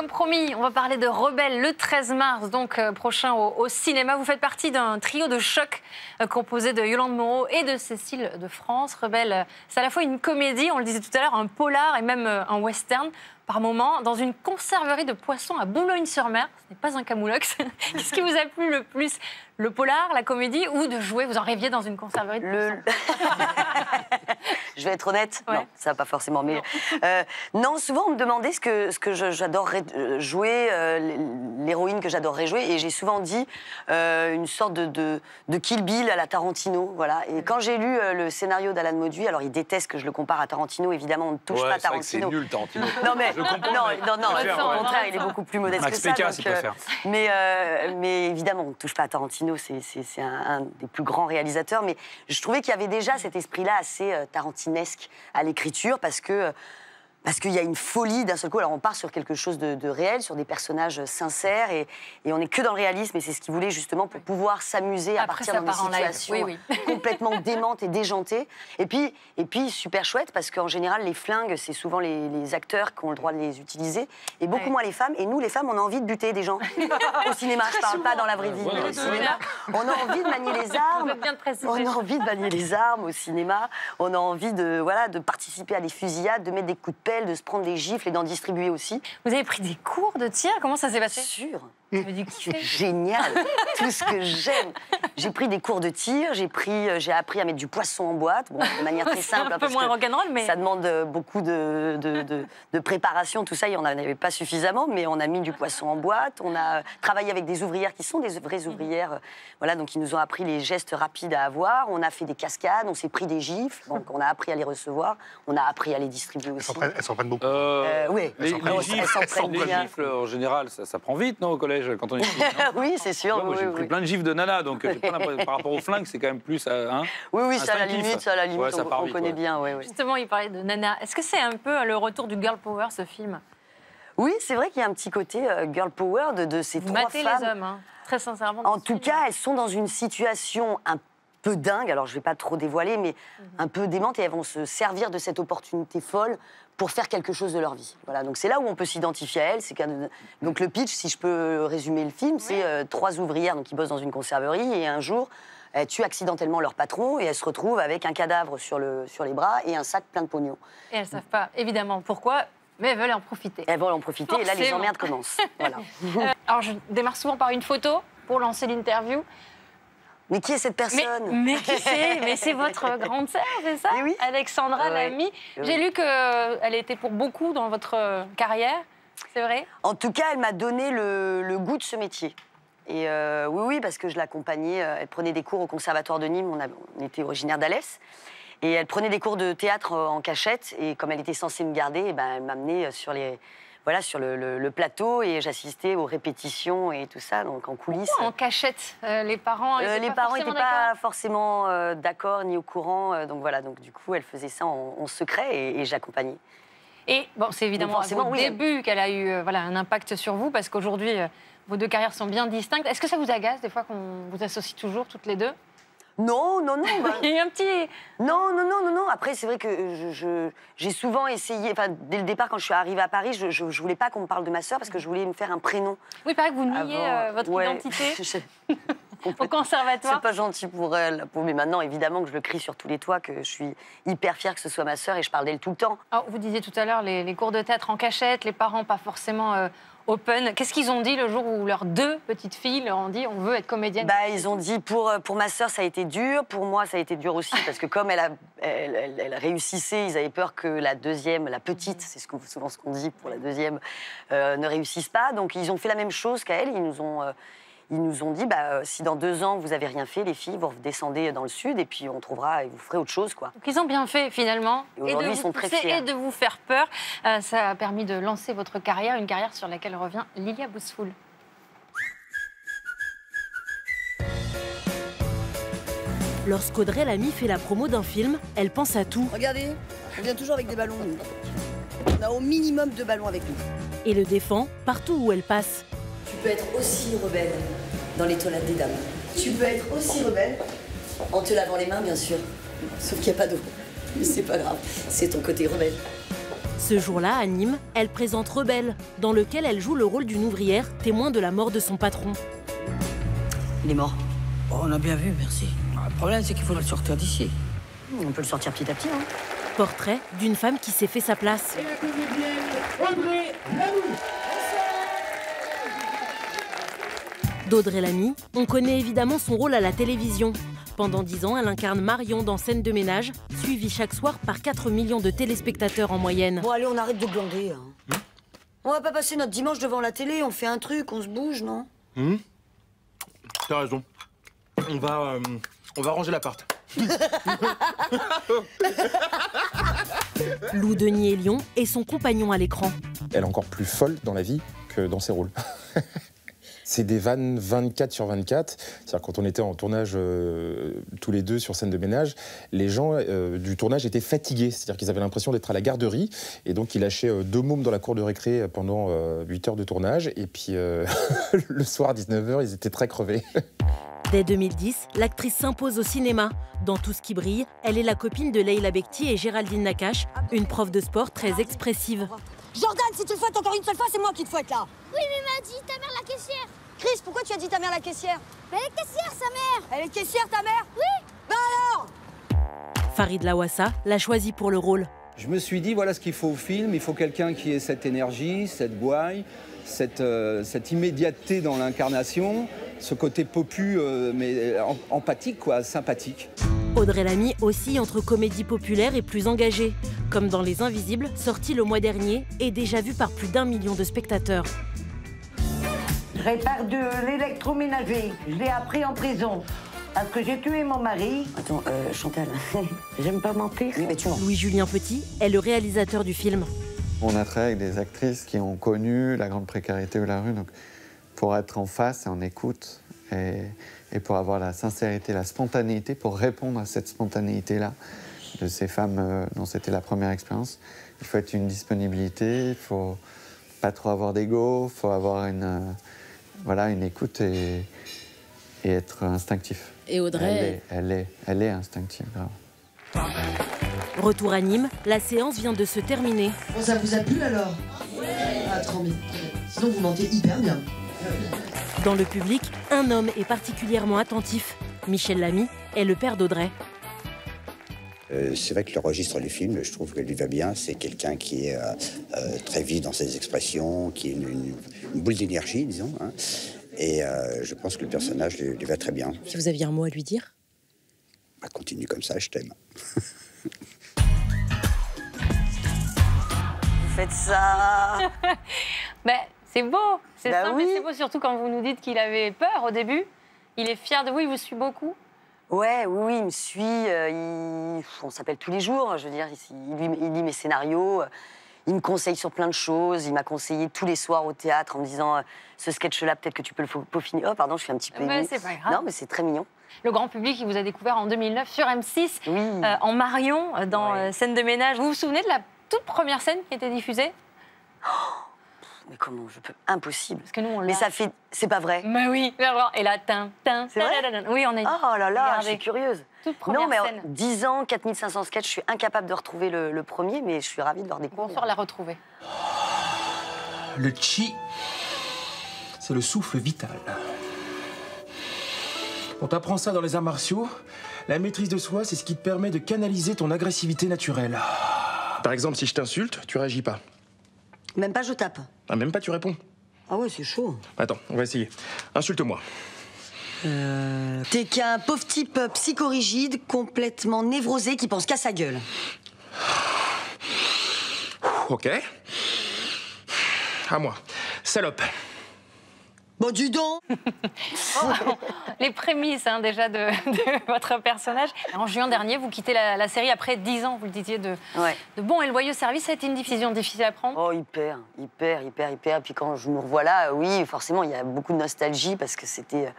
Comme promis, on va parler de Rebelle le 13 mars, donc prochain au cinéma. Vous faites partie d'un trio de choc composé de Yolande Moreau et de Cécile de France. Rebelle, c'est à la fois une comédie, on le disait tout à l'heure, un polar et même un western par moment, dans une conserverie de poissons à Boulogne-sur-Mer. Ce n'est pas un camoulox. Qu'est-ce qui vous a plu le plus? Le polar, la comédie ou de jouer? Vous en rêviez dans une conserverie de poissons? Je vais être honnête, ouais. Non, ça pas forcément. Mais non, souvent on me demandait ce que j'adorerais jouer, l'héroïne que j'adorerais jouer, et j'ai souvent dit une sorte de Kill Bill à la Tarantino, voilà. Et quand j'ai lu le scénario d'Alan Moduy, alors il déteste que je le compare à Tarantino, évidemment on ne touche pas à Tarantino. C'est nul Tarantino. Non mais non, au contraire, il est beaucoup plus modeste que ça. Max Pécasse, mais évidemment, on ne touche pas à Tarantino, c'est un des plus grands réalisateurs. Mais je trouvais qu'il y avait déjà cet esprit-là assez tarantinesque à l'écriture, parce qu'il y a une folie d'un seul coup. Alors on part sur quelque chose de réel, sur des personnages sincères, et on n'est que dans le réalisme, et c'est ce qu'il voulait justement pour pouvoir s'amuser à partir de situations complètement démentes et déjantées. Et puis super chouette, parce qu'en général les flingues, c'est souvent les acteurs qui ont le droit de les utiliser, et beaucoup moins les femmes. Et nous les femmes, on a envie de buter des gens au cinéma. Je parle pas dans la vraie vie, mais au cinéma, on a envie de manier les armes. On a envie de manier les armes au cinéma. On a envie de participer à des fusillades, de mettre des coups de pelle, de se prendre des gifles et d'en distribuer aussi. Vous avez pris des cours de tir? Comment ça s'est passé? Sûr. C'est génial, tout ce que j'aime. J'ai pris des cours de tir, j'ai appris à mettre du poisson en boîte, bon, de manière très simple. Un peu moins rock'n'roll, mais ça demande beaucoup de préparation, tout ça, il n'y en avait pas suffisamment, mais on a mis du poisson en boîte, on a travaillé avec des ouvrières qui sont des vraies ouvrières, voilà, donc ils nous ont appris les gestes rapides à avoir, on a fait des cascades, on s'est pris des gifles, donc on a appris à les recevoir, on a appris à les distribuer aussi. Elles s'entraînent beaucoup. Oui, les gifles, en général, ça prend vite, non, au collège? Quand on est petit, oui, c'est sûr. Ouais, moi, j'ai pris plein de gifs de nana, donc j'ai pas l'impression, par rapport aux flingues, c'est quand même plus. Oui, ça à la limite, on vite, connaît bien. Oui. Justement, il parlait de nana. Est-ce que c'est un peu le retour du girl power, ce film? Oui, c'est vrai qu'il y a un petit côté girl power de ces trois femmes. Vous matez les hommes, hein, très sincèrement. En tout cas, elles sont dans une situation un peu dingue, alors je ne vais pas trop dévoiler, mais un peu démente, et elles vont se servir de cette opportunité folle pour faire quelque chose de leur vie. Voilà, donc c'est là où on peut s'identifier à elles. Donc le pitch, si je peux résumer le film, c'est trois ouvrières qui bossent dans une conserverie, et un jour, elles tuent accidentellement leur patron, et elles se retrouvent avec un cadavre sur les bras et un sac plein de pognon. Et elles ne savent pas évidemment pourquoi, mais elles veulent en profiter. Elles veulent en profiter, et là les emmerdes commencent. Voilà. Alors je démarre souvent par une photo pour lancer l'interview. Mais qui est cette personne? Mais qui c'est? Mais c'est votre grande sœur, c'est ça? Oui. Alexandra Lamy. J'ai lu qu'elle était pour beaucoup dans votre carrière, c'est vrai? En tout cas, elle m'a donné le goût de ce métier. Et oui, parce que je l'accompagnais. Elle prenait des cours au Conservatoire de Nîmes, on était originaire d'Alès. Et elle prenait des cours de théâtre en cachette. Et comme elle était censée me garder, elle m'amenait sur le plateau, et j'assistais aux répétitions et tout ça, donc en coulisses. Pourquoi en cachette? Les parents n'étaient pas forcément d'accord ni au courant. Donc voilà, donc du coup, elle faisait ça en secret, et j'accompagnais. Et bon, c'est évidemment au début qu'elle a eu un impact sur vous, parce qu'aujourd'hui, vos deux carrières sont bien distinctes. Est-ce que ça vous agace des fois qu'on vous associe toujours toutes les deux? Non. Il y a eu un petit... Non. Après, c'est vrai que j'ai souvent essayé... Enfin, dès le départ, quand je suis arrivée à Paris, je voulais pas qu'on me parle de ma sœur, parce que je voulais me faire un prénom. Oui, il paraît que vous niez votre identité au conservatoire. C'est pas gentil pour elle. Mais maintenant, évidemment, que je le crie sur tous les toits, que je suis hyper fière que ce soit ma sœur, et je parle d'elle tout le temps. Alors, vous disiez tout à l'heure les cours de théâtre en cachette, les parents pas forcément... open. Qu'est-ce qu'ils ont dit le jour où leurs deux petites filles leur ont dit on veut être comédienne? Ils ont dit pour ma sœur ça a été dur, pour moi ça a été dur aussi, parce que comme elle réussissait, ils avaient peur que la deuxième, la petite, c'est souvent ce qu'on dit pour la deuxième, ne réussisse pas. Donc ils ont fait la même chose qu'à elle. Ils nous ont dit, si dans 2 ans, vous n'avez rien fait, les filles, vous redescendez dans le sud, et puis on trouvera, et vous ferez autre chose, quoi. Donc ils ont bien fait, finalement. Et aujourd'hui, ils sont très fiers. Et de vous faire peur. Ça a permis de lancer votre carrière, une carrière sur laquelle revient Lilia Bousfoul. Lorsqu'Audrey Lamy fait la promo d'un film, elle pense à tout. Regardez, on vient toujours avec des ballons, nous. On a au minimum 2 ballons avec nous. Et le défend partout où elle passe. Tu peux être aussi rebelle dans les toilettes des dames. Tu peux être aussi rebelle en te lavant les mains, bien sûr. Sauf qu'il n'y a pas d'eau. Mais c'est pas grave, c'est ton côté rebelle. Ce jour-là, à Nîmes, elle présente Rebelle, dans lequel elle joue le rôle d'une ouvrière témoin de la mort de son patron. Il est mort. Oh, on a bien vu, merci. Le problème, c'est qu'il faut le sortir d'ici. On peut le sortir petit à petit, hein. Portrait d'une femme qui s'est fait sa place. Et la comédienne Audrey Lamy. D'Audrey Lamy, on connaît évidemment son rôle à la télévision. Pendant 10 ans, elle incarne Marion dans Scène de ménage, suivie chaque soir par 4 millions de téléspectateurs en moyenne. Bon, allez, on arrête de glander. Hein. On va pas passer notre dimanche devant la télé, on fait un truc, on se bouge, non? T'as raison. On va ranger l'appart. Lou Denis-Hélion est son compagnon à l'écran. Elle est encore plus folle dans la vie que dans ses rôles. C'est des vannes 24 sur 24. C'est-à-dire quand on était en tournage tous les deux sur Scène de ménage, les gens du tournage étaient fatigués. C'est-à-dire qu'ils avaient l'impression d'être à la garderie. Et donc ils lâchaient 2 mômes dans la cour de récré pendant 8 heures de tournage. Et puis le soir à 19h, ils étaient très crevés. Dès 2010, l'actrice s'impose au cinéma. Dans Tout ce qui brille, elle est la copine de Leila Bekti et Géraldine Nakache, une prof de sport très expressive. Jordan, si tu le fouettes encore une seule fois, c'est moi qui te fouette là. Oui, mais m'a dit ta mère la caissière. Chris, pourquoi tu as dit ta mère la caissière? Mais elle est caissière, sa mère. Elle est caissière, ta mère? Oui. Bah alors? Farid Lawassa l'a choisi pour le rôle. Je me suis dit, voilà ce qu'il faut au film. Il faut quelqu'un qui ait cette énergie, cette gouaille, cette immédiateté dans l'incarnation, ce côté popu, mais empathique, quoi, sympathique. Audrey Lamy oscille entre comédie populaire et plus engagée, comme dans Les Invisibles, sorti le mois dernier et déjà vu par plus d'1 million de spectateurs. Je répare de l'électroménager. Je l'ai appris en prison. Parce que j'ai tué mon mari. Attends, Chantal, J'aime pas mentir. oui, mais tu mens. Louis-Julien Petit est le réalisateur du film. On a travaillé avec des actrices qui ont connu la grande précarité ou la rue, donc pour être en face et en écoute et pour avoir la sincérité, la spontanéité, pour répondre à cette spontanéité-là de ces femmes dont c'était la première expérience, il faut être une disponibilité, il faut pas trop avoir d'ego, il faut avoir une écoute et être instinctif. Et Audrey Elle est instinctive, grave. Retour à Nîmes, la séance vient de se terminer. Bon, ça vous a plu alors? Ah, trop bien. Sinon, vous mentez hyper bien. Dans le public, un homme est particulièrement attentif. Michel Lamy est le père d'Audrey. C'est vrai que le registre du film, je trouve que lui va bien. C'est quelqu'un qui est très vif dans ses expressions, qui est une boule d'énergie, disons. Hein. Et je pense que le personnage lui va très bien. Si vous aviez un mot à lui dire? Bah, continue comme ça, je t'aime. Vous faites ça. Ben, c'est beau, c'est Bah simple, oui. mais c'est beau surtout quand vous nous dites qu'il avait peur au début. Il est fier de vous, il vous suit beaucoup. Ouais, oui, il me suit. On s'appelle tous les jours. Je veux dire, il lit mes scénarios. Il me conseille sur plein de choses. Il m'a conseillé tous les soirs au théâtre en me disant ce sketch-là, peut-être que tu peux le peaufiner. Oh, pardon, je suis un petit peu émue. C'est pas grave. Non, mais c'est très mignon. Le grand public, il vous a découvert en 2009 sur M6, Oui. en Marion, dans Scène de ménage. Vous vous souvenez de la toute première scène qui était diffusée? Mais comment je peux? Impossible. Parce que nous, on l'a. Mais ça fait. C'est pas vrai. Mais oui. Et là, C'est vrai? Oui, on est. Oh là là, Regardez. je suis curieuse. Toute première Non, mais scène. 10 ans, 4500 sketchs, je suis incapable de retrouver le premier, mais je suis ravie de le redécouvrir. Bonsoir, la retrouver. Le chi, c'est le souffle vital. On t'apprend ça dans les arts martiaux. La maîtrise de soi, c'est ce qui te permet de canaliser ton agressivité naturelle. Par exemple, si je t'insulte, tu réagis pas. Même pas je tape. Ah, même pas, tu réponds. Ah ouais, c'est chaud. Attends, on va essayer. Insulte-moi. T'es qu'un pauvre type psychorigide, complètement névrosé, qui pense qu'à sa gueule. Ok. À moi. Salope. Bon, dis donc. Les prémices déjà de votre personnage. En juin dernier, vous quittez la série après 10 ans, vous le disiez, de bons et loyaux services. Ça a été une décision difficile à prendre? Oh, hyper. Et puis quand je me revois là, oui, forcément, il y a beaucoup de nostalgie parce que c'était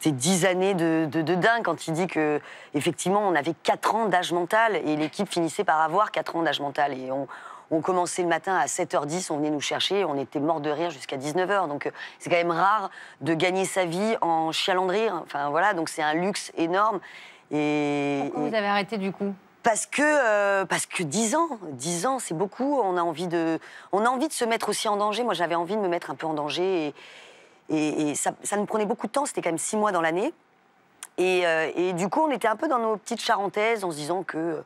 10 années de dingue quand il dit que effectivement, on avait 4 ans d'âge mental et l'équipe finissait par avoir 4 ans d'âge mental. Et on commençait le matin à 7h10, on venait nous chercher, on était morts de rire jusqu'à 19h. Donc c'est quand même rare de gagner sa vie en chialant de rire. Enfin voilà, donc c'est un luxe énorme. Pourquoi vous avez arrêté du coup? Parce que 10 ans, c'est beaucoup. On a envie de se mettre aussi en danger. Moi, j'avais envie de me mettre un peu en danger. Et ça nous prenait beaucoup de temps. C'était quand même 6 mois dans l'année. Et du coup, on était un peu dans nos petites charentaises en se disant que,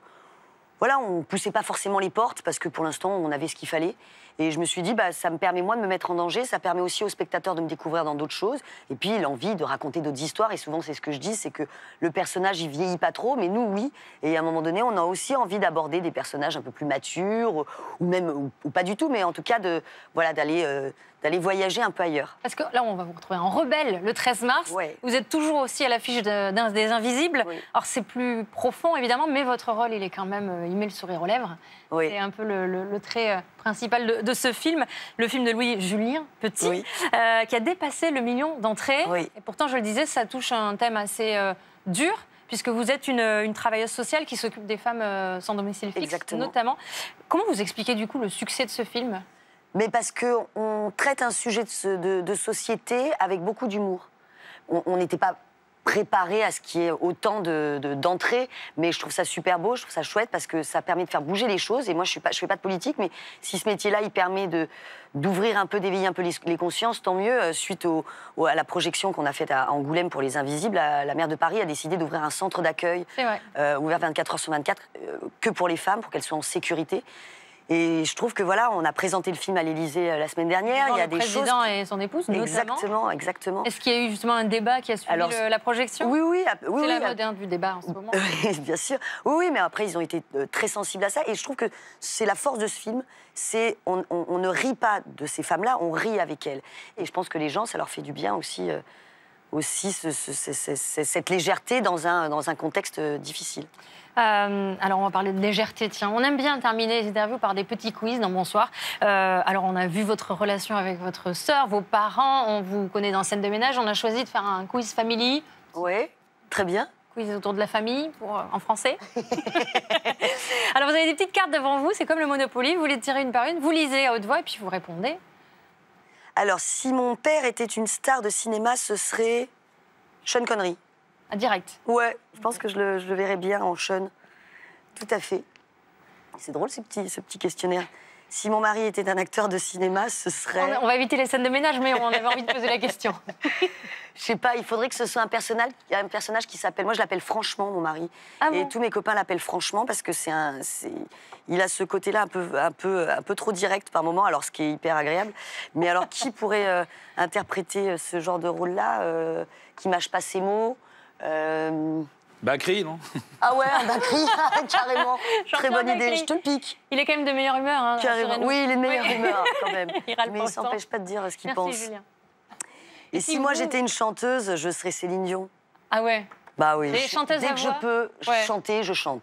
voilà, on poussait pas forcément les portes parce que pour l'instant, on avait ce qu'il fallait. Et je me suis dit, ça me permet, moi, de me mettre en danger. Ça permet aussi aux spectateurs de me découvrir dans d'autres choses. Et puis, l'envie de raconter d'autres histoires. Et souvent, c'est ce que je dis, c'est que le personnage, il vieillit pas trop, mais nous, oui. Et à un moment donné, on a aussi envie d'aborder des personnages un peu plus matures, ou même, ou pas du tout, mais en tout cas, d'aller voyager un peu ailleurs. Parce que là, on va vous retrouver en Rebelle le 13 mars. Ouais. Vous êtes toujours aussi à l'affiche des Invisibles. Oui. Alors, c'est plus profond, évidemment, mais votre rôle, il est quand même... il met le sourire aux lèvres. Oui. C'est un peu le trait principal de ce film. Le film de Louis-Julien Petit, Oui. qui a dépassé le million d'entrées. Oui. Et pourtant, je le disais, ça touche un thème assez dur, puisque vous êtes une travailleuse sociale qui s'occupe des femmes sans domicile fixe, Exactement. notamment. Comment vous expliquez, du coup, le succès de ce film ? Mais parce qu'on traite un sujet de société avec beaucoup d'humour. On n'était pas préparé à ce qu'il y ait autant d'entrées, mais je trouve ça super beau, je trouve ça chouette parce que ça permet de faire bouger les choses. Et moi, je fais pas de politique, mais si ce métier-là, il permet d'ouvrir un peu, d'éveiller un peu les consciences, tant mieux. Suite à la projection qu'on a faite à Angoulême pour les Invisibles, la maire de Paris a décidé d'ouvrir un centre d'accueil ouvert 24 heures sur 24 que pour les femmes, pour qu'elles soient en sécurité. Et je trouve que voilà, on a présenté le film à l'Élysée la semaine dernière. Il y a des choses. Le président et son épouse, notamment. Exactement. Est-ce qu'il y a eu justement un débat qui a suivi la projection ? Oui. C'est la mode du débat en ce moment. Bien sûr. Oui, mais après, ils ont été très sensibles à ça. Et je trouve que c'est la force de ce film. C'est on ne rit pas de ces femmes-là, on rit avec elles. Et je pense que les gens, ça leur fait du bien aussi cette légèreté dans un contexte difficile. Alors, on va parler de légèreté. Tiens, on aime bien terminer les interviews par des petits quiz dans Bonsoir. Alors, on a vu votre relation avec votre sœur, vos parents. On vous connaît dans Scène de ménage. On a choisi de faire un quiz family. Oui, très bien. Quiz autour de la famille, en français. Alors, vous avez des petites cartes devant vous. C'est comme le Monopoly. Vous les tirez une par une. Vous lisez à haute voix et puis vous répondez. Alors, si mon père était une star de cinéma, ce serait Sean Connery. Ah, direct. Ouais, je pense que je le verrais bien en Sean. Tout à fait. C'est drôle, ce petit questionnaire. Si mon mari était un acteur de cinéma, ce serait... On va éviter les scènes de ménage, mais on avait envie de poser la question. Je sais pas, il faudrait que ce soit un personnage qui s'appelle... Moi, je l'appelle Franchement, mon mari. Ah et bon ? tous mes copains l'appellent Franchement parce que il a ce côté-là un peu trop direct par moment, alors ce qui est hyper agréable. Mais alors, qui pourrait interpréter ce genre de rôle-là qui mâche pas ses mots Bakri, non? Ah ouais, un Bakri, carrément. Très bonne idée, Bakri. je te le pique. Il est quand même de meilleure humeur. Hein, carrément. Oui, il est de meilleure humeur quand même. Mais il ne ne s'empêche pas de dire ce qu'il pense. Merci, Julien. Et si moi j'étais une chanteuse, je serais Céline Dion. Ah ouais? Bah oui. Les chanteuses Dès à que voix. je peux chanter, je chante.